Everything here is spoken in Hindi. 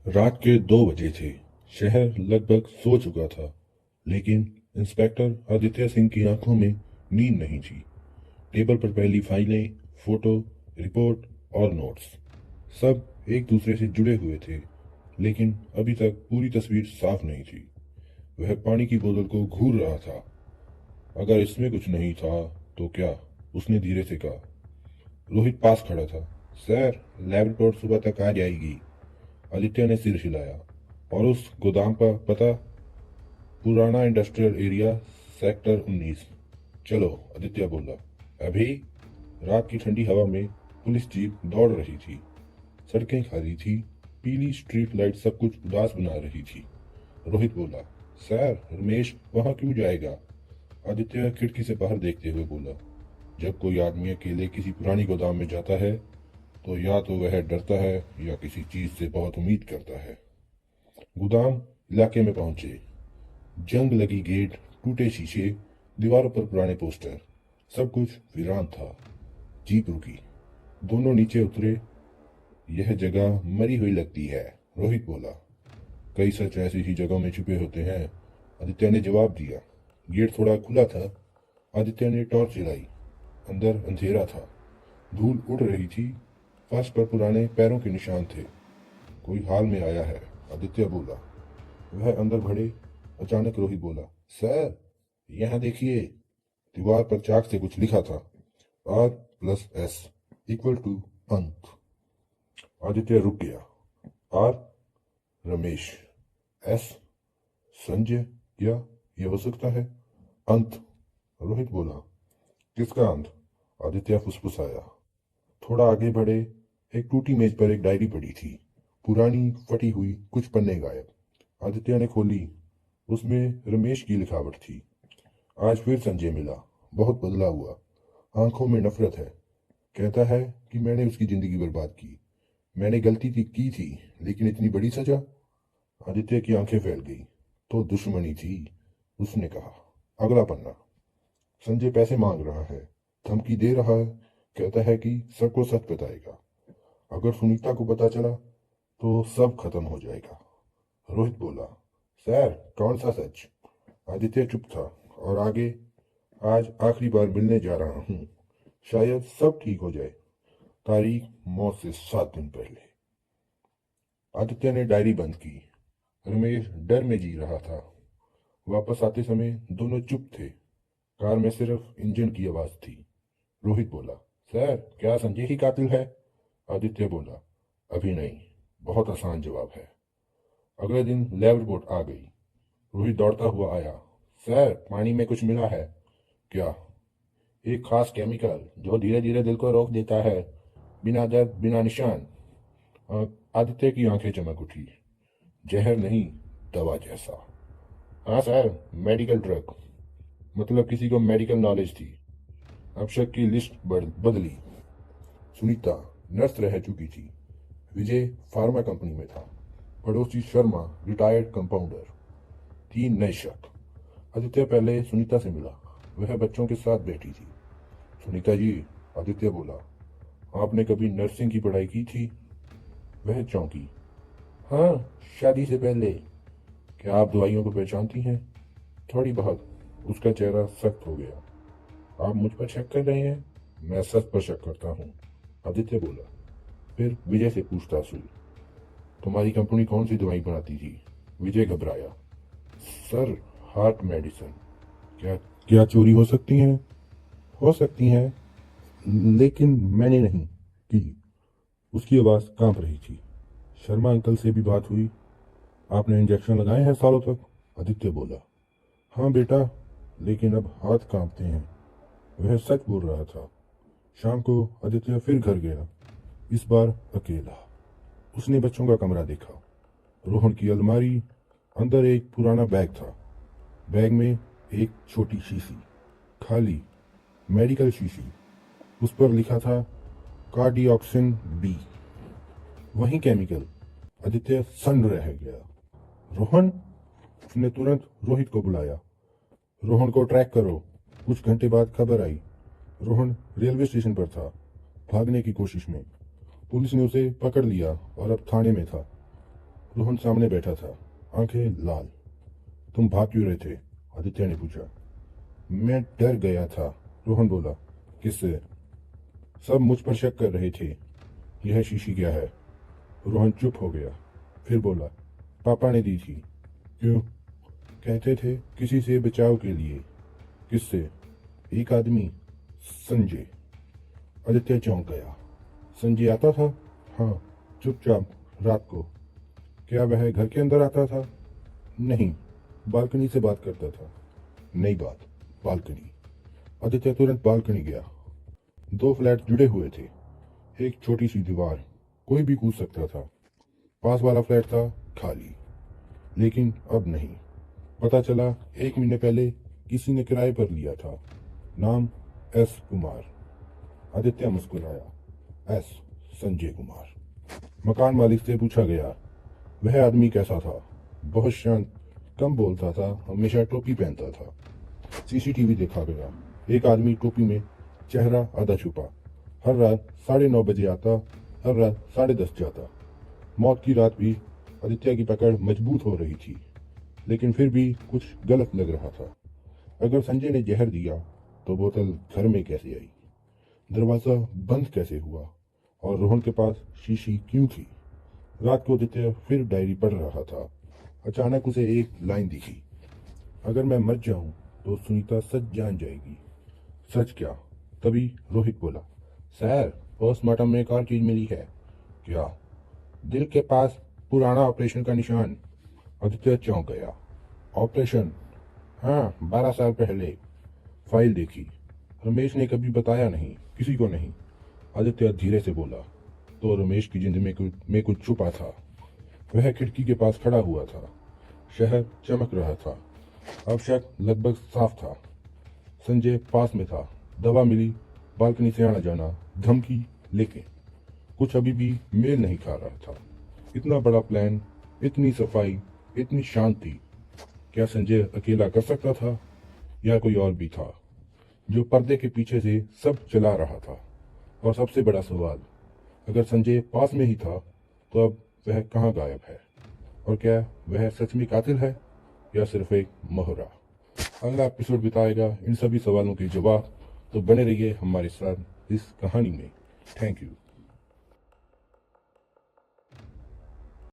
रात के 2 बजे थे। शहर लगभग सो चुका था, लेकिन इंस्पेक्टर आदित्य सिंह की आंखों में नींद नहीं थी। टेबल पर पहली फाइलें, फोटो, रिपोर्ट और नोट्स, सब एक दूसरे से जुड़े हुए थे, लेकिन अभी तक पूरी तस्वीर साफ नहीं थी। वह पानी की बोतल को घूर रहा था। अगर इसमें कुछ नहीं था तो क्या? उसने धीरे से कहा। रोहित पास खड़ा था। सर, लैब रिपोर्ट सुबह तक आ जाएगी। आदित्य ने सिर हिलाया। और उस गोदाम का पता? पुराना इंडस्ट्रियल एरिया, सेक्टर 19। चलो, आदित्य बोला। अभी? रात की ठंडी हवा में पुलिस जीप दौड़ रही थी। सड़कें खाली थी। पीली स्ट्रीट लाइट सब कुछ उदास बना रही थी। रोहित बोला, सर, रमेश वहां क्यों जाएगा? आदित्य खिड़की से बाहर देखते हुए बोला, जब कोई आदमी अकेले किसी पुरानी गोदाम में जाता है तो या तो वह डरता है या किसी चीज से बहुत उम्मीद करता है। गोदाम इलाके में पहुंचे। जंग लगी गेट, टूटे शीशे, दीवारों पर पुराने पोस्टर, सब कुछ वीरान था। जीप रुकी। दोनों नीचे उतरे। यह जगह मरी हुई लगती है, रोहित बोला। कई सच ऐसी ही जगहों में छुपे होते हैं, आदित्य ने जवाब दिया। गेट थोड़ा खुला था। आदित्य ने टॉर्च जलाई। अंदर अंधेरा था। धूल उड़ रही थी। फर्श पर पुराने पैरों के निशान थे। कोई हाल में आया है, आदित्य बोला। वह अंदर बढ़े। अचानक रोहित बोला, सर, यहाँ देखिए। दीवार पर चाक से कुछ लिखा था। R+S इक्वल टू अंत। आदित्य रुक गया। आर, रमेश। एस, संजय। क्या यह हो सकता है? अंत, रोहित बोला। किसका अंत? आदित्य फुसफुसाया। थोड़ा आगे बढ़े। एक टूटी मेज पर एक डायरी पड़ी थी, पुरानी, फटी हुई, कुछ पन्ने गायब। आदित्य ने खोली। उसमें रमेश की लिखावट थी। आज फिर संजय मिला, बहुत बदला हुआ। आंखों में नफरत है। कहता है कि मैंने उसकी जिंदगी बर्बाद की। मैंने गलती की थी, लेकिन इतनी बड़ी सजा? आदित्य की आंखें फैल गई। तो दुश्मनी थी, उसने कहा। अगला पन्ना। संजय पैसे मांग रहा है, धमकी दे रहा है। कहता है कि सबको सच बताएगा। अगर सुनीता को पता चला तो सब खत्म हो जाएगा। रोहित बोला, सर, कौन सा सच? आदित्य चुप था। और आगे, आज आखिरी बार मिलने जा रहा हूं, शायद सब ठीक हो जाए। तारीख मौत से 7 दिन पहले। आदित्य ने डायरी बंद की। रमेश डर में जी रहा था। वापस आते समय दोनों चुप थे। कार में सिर्फ इंजन की आवाज थी। रोहित बोला, सर, क्या संजय ही कातिल है? आदित्य बोला, अभी नहीं। बहुत आसान जवाब है। अगले दिन लैब रिपोर्ट आ गई। रोहित दौड़ता हुआ आया। सर, पानी में कुछ मिला है। क्या? एक खास केमिकल जो धीरे धीरे दिल को रोक देता है, बिना दर्द, बिना निशान। आदित्य की आंखें चमक उठी। जहर नहीं, दवा जैसा। हाँ सर, मेडिकल ड्रग। मतलब किसी को मेडिकल नॉलेज थी। अब शक की लिस्ट बदली। सुनीता नर्स रह चुकी थी। विजय फार्मा कंपनी में था। पड़ोसी शर्मा रिटायर्ड कंपाउंडर। 3 नए शक। आदित्य पहले सुनीता से मिला। वह बच्चों के साथ बैठी थी। सुनीता जी, आदित्य बोला, आपने कभी नर्सिंग की पढ़ाई की थी? वह चौंकी। हाँ, शादी से पहले। क्या आप दवाइयों को पहचानती हैं? थोड़ी बहुत। उसका चेहरा सख्त हो गया। आप मुझ पर शक कर रहे हैं? मैं सच पर शक करता हूँ, आदित्य बोला। फिर विजय से पूछताछ हुई। तुम्हारी कंपनी कौन सी दवाई बनाती थी? विजय घबराया। Sir, heart medicine. क्या क्या चोरी हो सकती हैं? हो सकती हैं, लेकिन मैंने नहीं की। उसकी आवाज कांप रही थी। शर्मा अंकल से भी बात हुई? आपने इंजेक्शन लगाए हैं सालों तक? आदित्य बोला, हाँ बेटा, लेकिन अब हाथ कांपते हैं। वह सच बोल रहा था। शाम को आदित्य फिर घर गया, इस बार अकेला। उसने बच्चों का कमरा देखा। रोहन की अलमारी, अंदर एक पुराना बैग था। बैग में एक छोटी शीशी, खाली, मेडिकल शीशी। उस पर लिखा था कार्डियोक्सिन बी। वही केमिकल। आदित्य सन्न रह गया। रोहन? उसने तुरंत रोहित को बुलाया। रोहन को ट्रैक करो। कुछ घंटे बाद खबर आई। रोहन रेलवे स्टेशन पर था, भागने की कोशिश में। पुलिस ने उसे पकड़ लिया और अब थाने में था। रोहन सामने बैठा था, आंखें लाल। तुम भाग क्यों रहे थे? आदित्य ने पूछा। मैं डर गया था, रोहन बोला। किससे? सब मुझ पर शक कर रहे थे। यह शीशी क्या है? रोहन चुप हो गया, फिर बोला, पापा ने दी थी। क्यों? कहते थे किसी से बचाव के लिए। किससे? एक आदमी, संजय। आदित्य चौंक गया। संजय आता था? हाँ, चुपचाप, रात को। क्या वह घर के अंदर आता था? नहीं, बालकनी से बात करता था। नई बात, बालकनी। आदित्य तुरंत बालकनी गया। 2 फ्लैट जुड़े हुए थे, एक छोटी सी दीवार, कोई भी कूद सकता था। पास वाला फ्लैट था खाली, लेकिन अब नहीं। पता चला 1 महीने पहले किसी ने किराए पर लिया था। नाम एस कुमार। आदित्य मुस्कुराया। एस, संजय कुमार। मकान मालिक से पूछा गया, वह आदमी कैसा था? बहुत शांत, कम बोलता था, हमेशा टोपी पहनता था। सीसीटीवी देखा गया, एक आदमी टोपी में, चेहरा आधा छुपा। हर रात 9:30 बजे आता, हर रात 10:30 जाता। मौत की रात भी आदित्य की पकड़ मजबूत हो रही थी, लेकिन फिर भी कुछ गलत लग रहा था। अगर संजय ने जहर दिया तो बोतल घर में कैसे आई? दरवाजा बंद कैसे हुआ? और रोहन के पास शीशी क्यों थी? रात को आदित्य फिर डायरी पढ़ रहा था। अचानक उसे एक लाइन दिखी, अगर मैं मर जाऊं तो सुनीता सच जान जाएगी। सच क्या? तभी रोहित बोला, सर, पोस्टमार्टम में एक और चीज मिली है। क्या? दिल के पास पुराना ऑपरेशन का निशान। आदित्य चौंक गया। ऑपरेशन? हाँ, 12 साल पहले। फाइल देखी, रमेश ने कभी बताया नहीं, किसी को नहीं। आदित्य धीरे से बोला, तो रमेश की जिंदगी में कुछ छुपा था। वह खिड़की के पास खड़ा हुआ था, शहर चमक रहा था, अब शक लगभग साफ था। संजय पास में था, दवा मिली, बालकनी से आना जाना, धमकी, लेकिन कुछ अभी भी मेल नहीं खा रहा था। इतना बड़ा प्लान, इतनी सफाई, इतनी शांति, क्या संजय अकेला कर सकता था, या कोई और भी था जो पर्दे के पीछे से सब चला रहा था? और सबसे बड़ा सवाल, अगर संजय पास में ही था तो अब वह कहाँ गायब है? और क्या वह सच में कातिल है या सिर्फ एक मोहरा? अगला एपिसोड बताएगा इन सभी सवालों के जवाब। तो बने रहिए हमारे साथ इस कहानी में। Thank you.